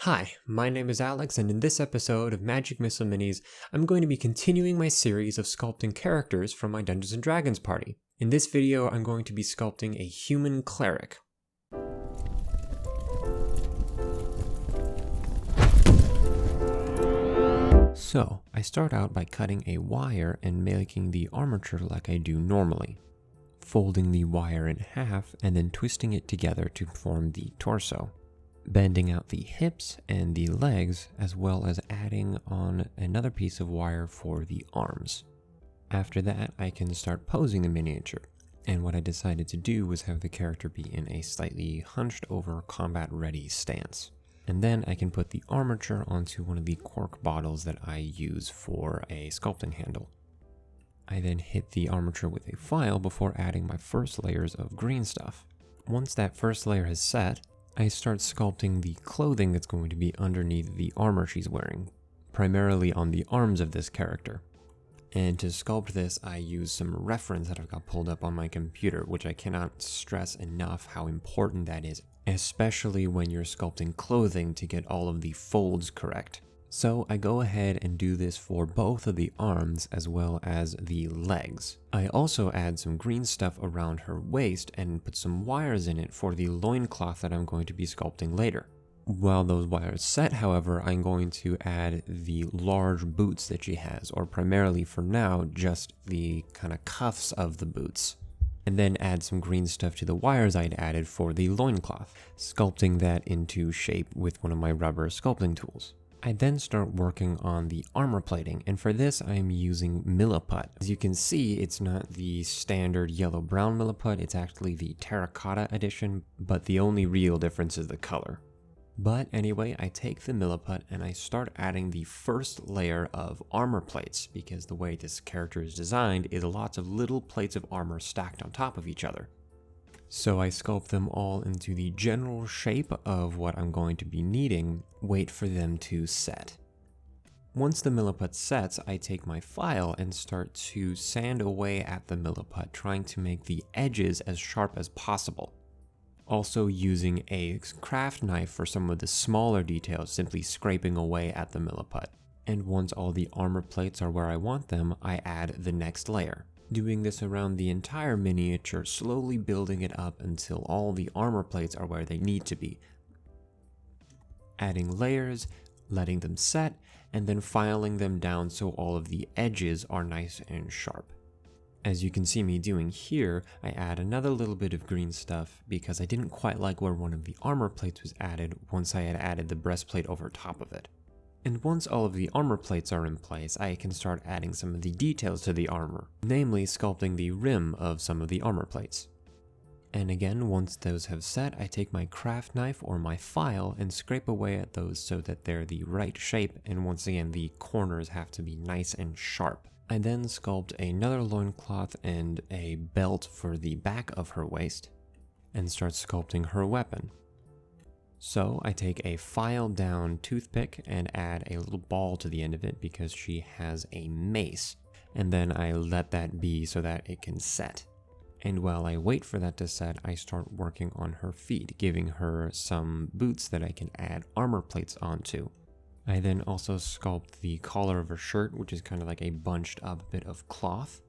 Hi, my name is Alex, and in this episode of Magic Missile Minis, I'm going to be continuing my series of sculpting characters from my Dungeons & Dragons party. In this video, I'm going to be sculpting a Human Cleric. So, I start out by cutting a wire and making the armature like I do normally, folding the wire in half and then twisting it together to form the torso, bending out the hips and the legs, as well as adding on another piece of wire for the arms. After that, I can start posing the miniature, and what I decided to do was have the character be in a slightly hunched over combat ready stance. And then I can put the armature onto one of the cork bottles that I use for a sculpting handle. I then hit the armature with a file before adding my first layers of green stuff. Once that first layer has set, I start sculpting the clothing that's going to be underneath the armor she's wearing, primarily on the arms of this character. And to sculpt this, I use some reference that I've got pulled up on my computer, which I cannot stress enough how important that is, especially when you're sculpting clothing to get all of the folds correct. So I go ahead and do this for both of the arms as well as the legs. I also add some green stuff around her waist and put some wires in it for the loincloth that I'm going to be sculpting later. While those wires set, however, I'm going to add the large boots that she has, or primarily for now, just the kind of cuffs of the boots. And then add some green stuff to the wires I'd added for the loincloth, sculpting that into shape with one of my rubber sculpting tools. I then start working on the armor plating, and for this I'm using milliput. As you can see, it's not the standard yellow-brown milliput, it's actually the terracotta edition, but the only real difference is the color. But anyway, I take the milliput and I start adding the first layer of armor plates, because the way this character is designed is lots of little plates of armor stacked on top of each other. So I sculpt them all into the general shape of what I'm going to be needing, wait for them to set. Once the milliput sets, I take my file and start to sand away at the milliput, trying to make the edges as sharp as possible. Also using a craft knife for some of the smaller details, simply scraping away at the milliput. And once all the armor plates are where I want them, I add the next layer. Doing this around the entire miniature, slowly building it up until all the armor plates are where they need to be. Adding layers, letting them set, and then filing them down so all of the edges are nice and sharp. As you can see me doing here, I add another little bit of green stuff because I didn't quite like where one of the armor plates was added once I had added the breastplate over top of it. And once all of the armor plates are in place, I can start adding some of the details to the armor, namely sculpting the rim of some of the armor plates. And again, once those have set, I take my craft knife or my file and scrape away at those so that they're the right shape, and once again the corners have to be nice and sharp. I then sculpt another loincloth and a belt for the back of her waist, and start sculpting her weapon. So I take a file down toothpick and add a little ball to the end of it because she has a mace, and then I let that be so that it can set. And while I wait for that to set, I start working on her feet, giving her some boots that I can add armor plates onto. I then also sculpt the collar of her shirt, which is kind of like a bunched up bit of cloth,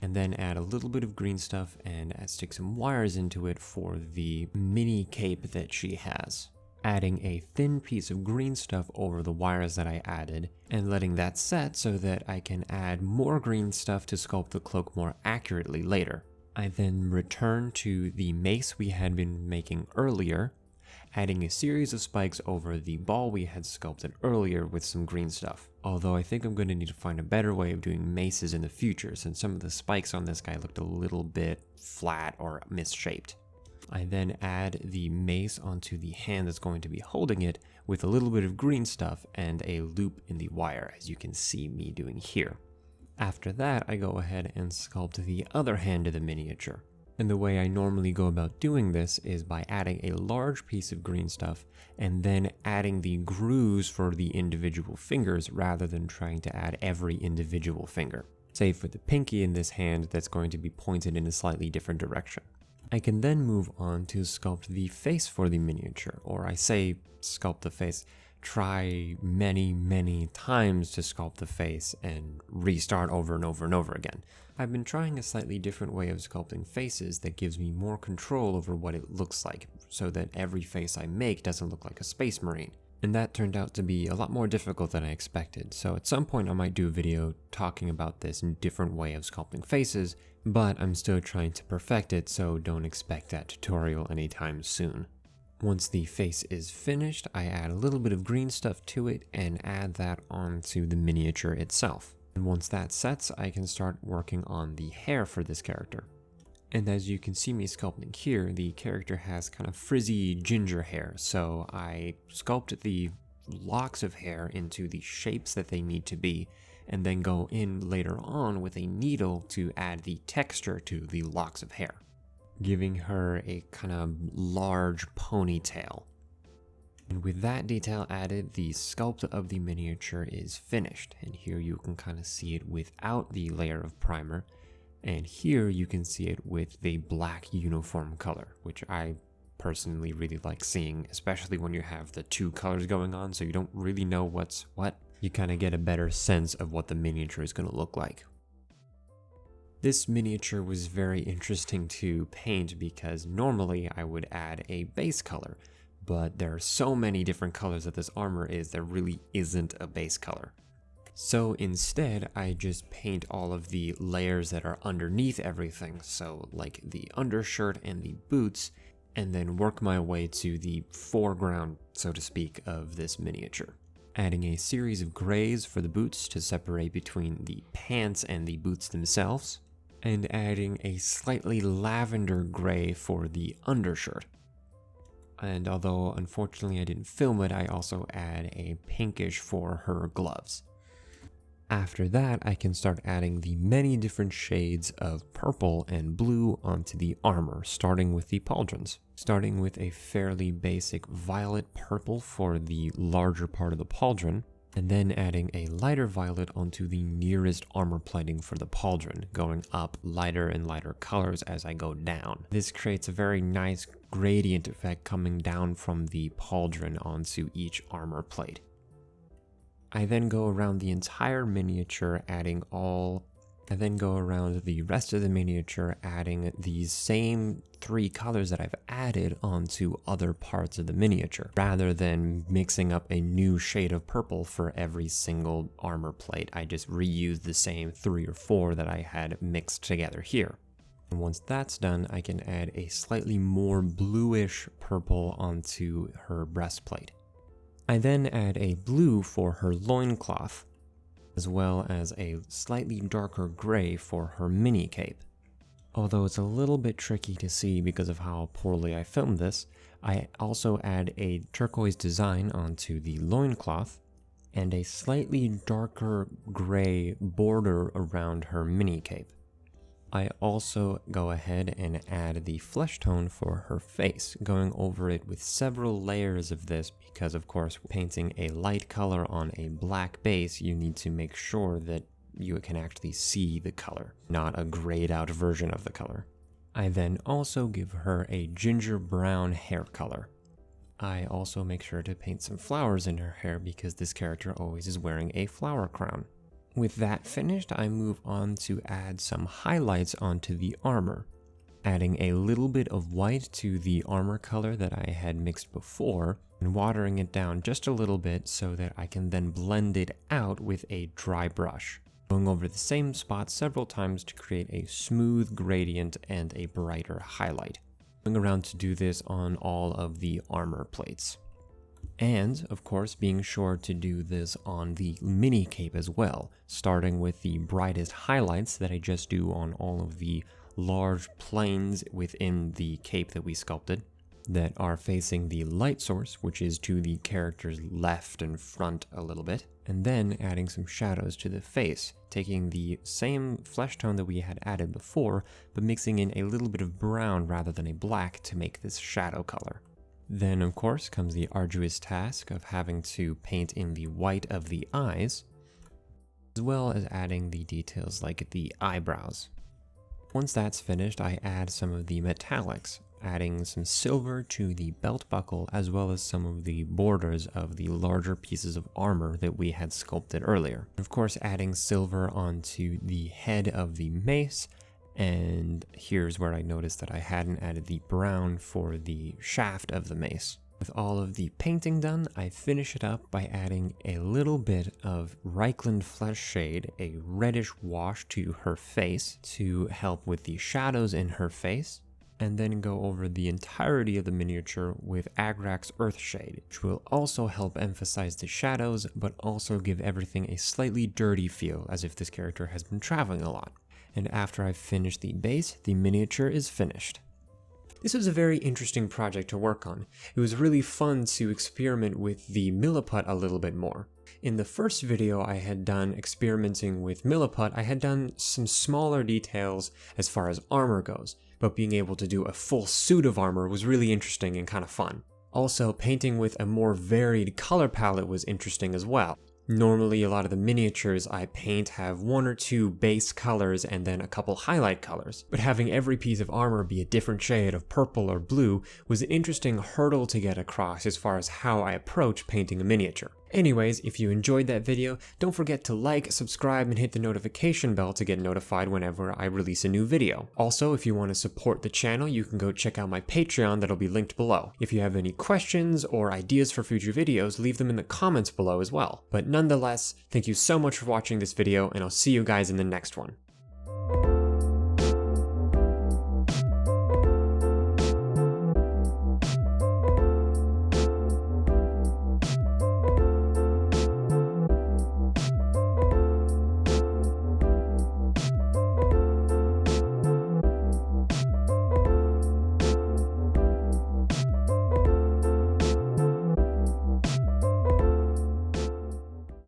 and then add a little bit of green stuff and stick some wires into it for the mini cape that she has. Adding a thin piece of green stuff over the wires that I added, and letting that set so that I can add more green stuff to sculpt the cloak more accurately later. I then return to the mace we had been making earlier, adding a series of spikes over the ball we had sculpted earlier with some green stuff. Although I think I'm going to need to find a better way of doing maces in the future, since some of the spikes on this guy looked a little bit flat or misshaped. I then add the mace onto the hand that's going to be holding it with a little bit of green stuff and a loop in the wire, as you can see me doing here. After that, I go ahead and sculpt the other hand of the miniature. And the way I normally go about doing this is by adding a large piece of green stuff and then adding the grooves for the individual fingers rather than trying to add every individual finger, save for the pinky in this hand that's going to be pointed in a slightly different direction. I can then move on to sculpt the face for the miniature, or I say sculpt the face, try many times to sculpt the face and restart over and over and over again. I've been trying a slightly different way of sculpting faces that gives me more control over what it looks like, so that every face I make doesn't look like a space marine. And that turned out to be a lot more difficult than I expected, so at some point I might do a video talking about this different way of sculpting faces, but I'm still trying to perfect it, so don't expect that tutorial anytime soon. Once the face is finished, I add a little bit of green stuff to it and add that onto the miniature itself. And once that sets, I can start working on the hair for this character. And as you can see me sculpting here, the character has kind of frizzy ginger hair, so I sculpt the locks of hair into the shapes that they need to be, and then go in later on with a needle to add the texture to the locks of hair, giving her a kind of large ponytail. And with that detail added, the sculpt of the miniature is finished, and here you can kind of see it without the layer of primer. And here you can see it with the black uniform color, which I personally really like seeing, especially when you have the two colors going on, so you don't really know what's what. You kind of get a better sense of what the miniature is going to look like. This miniature was very interesting to paint because normally I would add a base color, but there are so many different colors that this armor is, there really isn't a base color. So instead, I just paint all of the layers that are underneath everything, so like the undershirt and the boots, and then work my way to the foreground, so to speak, of this miniature. Adding a series of grays for the boots to separate between the pants and the boots themselves, and adding a slightly lavender gray for the undershirt. And although unfortunately I didn't film it, I also add a pinkish for her gloves. After that, I can start adding the many different shades of purple and blue onto the armor, starting with the pauldrons. Starting with a fairly basic violet purple for the larger part of the pauldron, and then adding a lighter violet onto the nearest armor plating for the pauldron, going up lighter and lighter colors as I go down. This creates a very nice gradient effect coming down from the pauldron onto each armor plate. I then go around the entire miniature I then go around the rest of the miniature adding these same three colors that I've added onto other parts of the miniature, rather than mixing up a new shade of purple for every single armor plate. I just reuse the same 3 or 4 that I had mixed together here. And once that's done, I can add a slightly more bluish purple onto her breastplate. I then add a blue for her loincloth, as well as a slightly darker gray for her mini cape. Although it's a little bit tricky to see because of how poorly I filmed this, I also add a turquoise design onto the loincloth, and a slightly darker gray border around her mini cape. I also go ahead and add the flesh tone for her face, going over it with several layers of this because, of course, painting a light color on a black base, you need to make sure that you can actually see the color, not a grayed out version of the color. I then also give her a ginger brown hair color. I also make sure to paint some flowers in her hair because this character always is wearing a flower crown. With that finished, I move on to add some highlights onto the armor, adding a little bit of white to the armor color that I had mixed before, and watering it down just a little bit so that I can then blend it out with a dry brush, going over the same spot several times to create a smooth gradient and a brighter highlight. Going around to do this on all of the armor plates. And, of course, being sure to do this on the mini cape as well, starting with the brightest highlights that I just do on all of the large planes within the cape that we sculpted that are facing the light source, which is to the character's left and front a little bit, and then adding some shadows to the face, taking the same flesh tone that we had added before, but mixing in a little bit of brown rather than a black to make this shadow color. Then, of course, comes the arduous task of having to paint in the white of the eyes, as well as adding the details like the eyebrows. Once that's finished, I add some of the metallics, adding some silver to the belt buckle as well as some of the borders of the larger pieces of armor that we had sculpted earlier. Of course, adding silver onto the head of the mace, and here's where I noticed that I hadn't added the brown for the shaft of the mace. With all of the painting done, I finish it up by adding a little bit of Reichland Flesh Shade, a reddish wash to her face to help with the shadows in her face, and then go over the entirety of the miniature with Agrak's Earth Shade, which will also help emphasize the shadows, but also give everything a slightly dirty feel, as if this character has been traveling a lot. And after I've finished the base, the miniature is finished. This was a very interesting project to work on. It was really fun to experiment with the milliput a little bit more. In the first video I had done experimenting with milliput, I had done some smaller details as far as armor goes, but being able to do a full suit of armor was really interesting and kind of fun. Also, painting with a more varied color palette was interesting as well. Normally, a lot of the miniatures I paint have one or two base colors and then a couple highlight colors, but having every piece of armor be a different shade of purple or blue was an interesting hurdle to get across as far as how I approach painting a miniature. Anyways, if you enjoyed that video, don't forget to like, subscribe, and hit the notification bell to get notified whenever I release a new video. Also, if you want to support the channel, you can go check out my Patreon that'll be linked below. If you have any questions or ideas for future videos, leave them in the comments below as well. But nonetheless, thank you so much for watching this video, and I'll see you guys in the next one.